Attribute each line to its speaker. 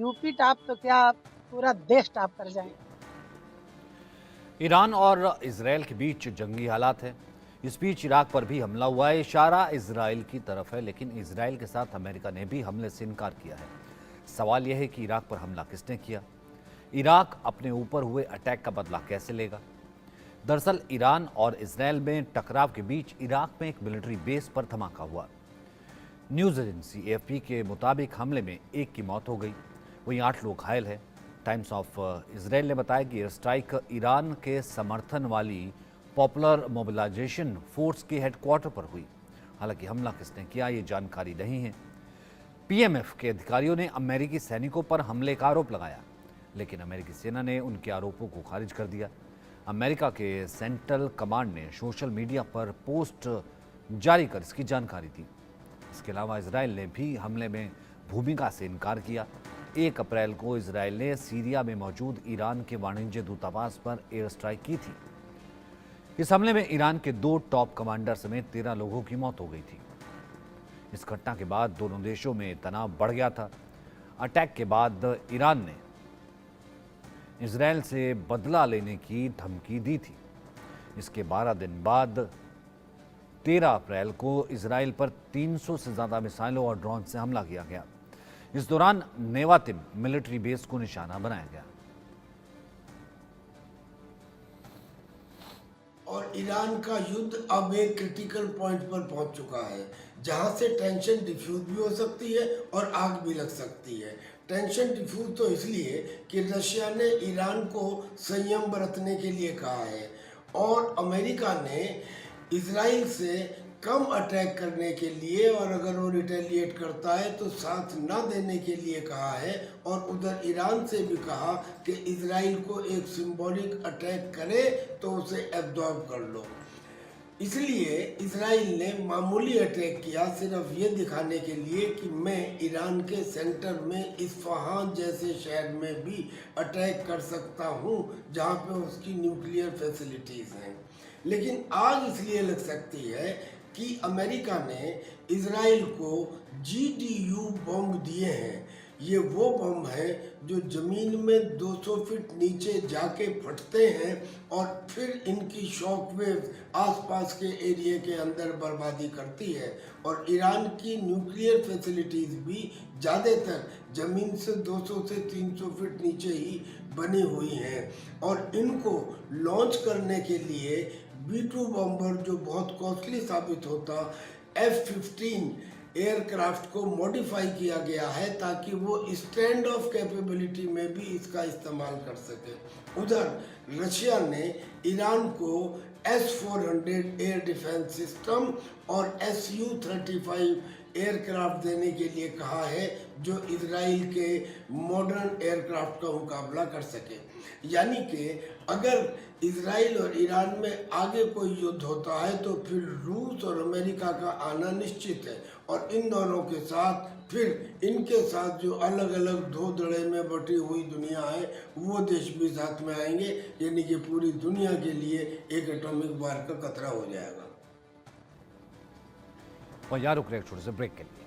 Speaker 1: UP top तो क्या पूरा देश टॉप कर जाएंगे।
Speaker 2: ईरान और इसराइल के बीच जंगी हालात है। इस बीच इराक पर भी हमला हुआ है। इशारा इसराइल की तरफ है, लेकिन इसराइल के साथ अमेरिका ने भी हमले से इनकार किया है। सवाल यह है कि इराक पर हमला किसने किया? इराक अपने ऊपर हुए अटैक का बदला कैसे लेगा? दरअसल ईरान और इसराइल में टकराव के बीच इराक में एक मिलिट्री बेस पर धमाका हुआ। न्यूज एजेंसी एएफपी के मुताबिक हमले में एक की मौत हो गई, वहीं 8 लोग घायल हैं। टाइम्स ऑफ इसराइल ने बताया कि एयर स्ट्राइक ईरान के समर्थन वाली पॉपुलर मोबिलाइजेशन फोर्स के हेडक्वार्टर पर हुई। हालांकि हमला किसने किया ये जानकारी नहीं है। पीएमएफ के अधिकारियों ने अमेरिकी सैनिकों पर हमले का आरोप लगाया, लेकिन अमेरिकी सेना ने उनके आरोपों को खारिज कर दिया। अमेरिका के सेंट्रल कमांड ने सोशल मीडिया पर पोस्ट जारी कर इसकी जानकारी दी। इसके अलावा इसराइल ने भी हमले में भूमिका से इनकार किया। 1 अप्रैल को इसराइल ने सीरिया में मौजूद ईरान के वाणिज्य दूतावास पर एयर स्ट्राइक की थी। इस हमले में ईरान के 2 टॉप कमांडर समेत 13 लोगों की मौत हो गई थी। इस घटना के बाद दोनों देशों में तनाव बढ़ गया था। अटैक के बाद ईरान ने इसराइल से बदला लेने की धमकी दी थी। इसके 12 दिन बाद 13 अप्रैल को इसराइल पर 300 से ज्यादा मिसाइलों और ड्रोन से हमला किया गया। इस दौरान नेवातिम मिलिट्री बेस को निशाना बनाया गया।
Speaker 3: और ईरान का युद्ध अब एक क्रिटिकल पॉइंट पर पहुंच चुका है, जहां से टेंशन डिफ्यूज भी हो सकती है और आग भी लग सकती है। टेंशन डिफ्यूज तो इसलिए कि रशिया ने ईरान को संयम बरतने के लिए कहा है और अमेरिका ने इजराइल से कम अटैक करने के लिए, और अगर वो रिटेलिएट करता है तो साथ ना देने के लिए कहा है। और उधर ईरान से भी कहा कि इजराइल को एक सिंबॉलिक अटैक करे तो उसे एब्जॉर्ब कर लो। इसलिए इजराइल ने मामूली अटैक किया, सिर्फ ये दिखाने के लिए कि मैं ईरान के सेंटर में इस्फहान जैसे शहर में भी अटैक कर सकता हूँ, जहाँ पे उसकी न्यूक्लियर फैसिलिटीज़ हैं। लेकिन आग इसलिए लग सकती है कि अमेरिका ने इजराइल को GDU बम दिए हैं। ये वो बम है जो ज़मीन में 200 फीट नीचे जाके फटते हैं और फिर इनकी शॉक वेव आसपास के एरिया के अंदर बर्बादी करती है। और ईरान की न्यूक्लियर फैसिलिटीज़ भी ज़्यादातर ज़मीन से 200 से 300 फीट नीचे ही बनी हुई हैं। और इनको लॉन्च करने के लिए B-2 बम्बर, जो बहुत कॉस्टली साबित होता, F-15 एयरक्राफ्ट को मॉडिफाई किया गया है ताकि वो स्टैंड ऑफ कैपेबिलिटी में भी इसका इस्तेमाल कर सके। उधर रशिया ने ईरान को S-400 एयर डिफेंस सिस्टम और Su-35 एयरक्राफ्ट देने के लिए कहा है, जो इजराइल के मॉडर्न एयरक्राफ्ट का मुकाबला कर सके। यानी कि अगर इजराइल और ईरान में आगे कोई युद्ध होता है तो फिर रूस और अमेरिका का आना निश्चित है। और इन दोनों के साथ फिर इनके साथ जो अलग अलग दो धड़े में बटी हुई दुनिया है, वो देश भी साथ में आएंगे। यानी कि पूरी दुनिया के लिए एक एटॉमिक वार का खतरा हो जाएगा।
Speaker 2: और यहाँ रुक रहे एक छोटे से ब्रेक के लिए।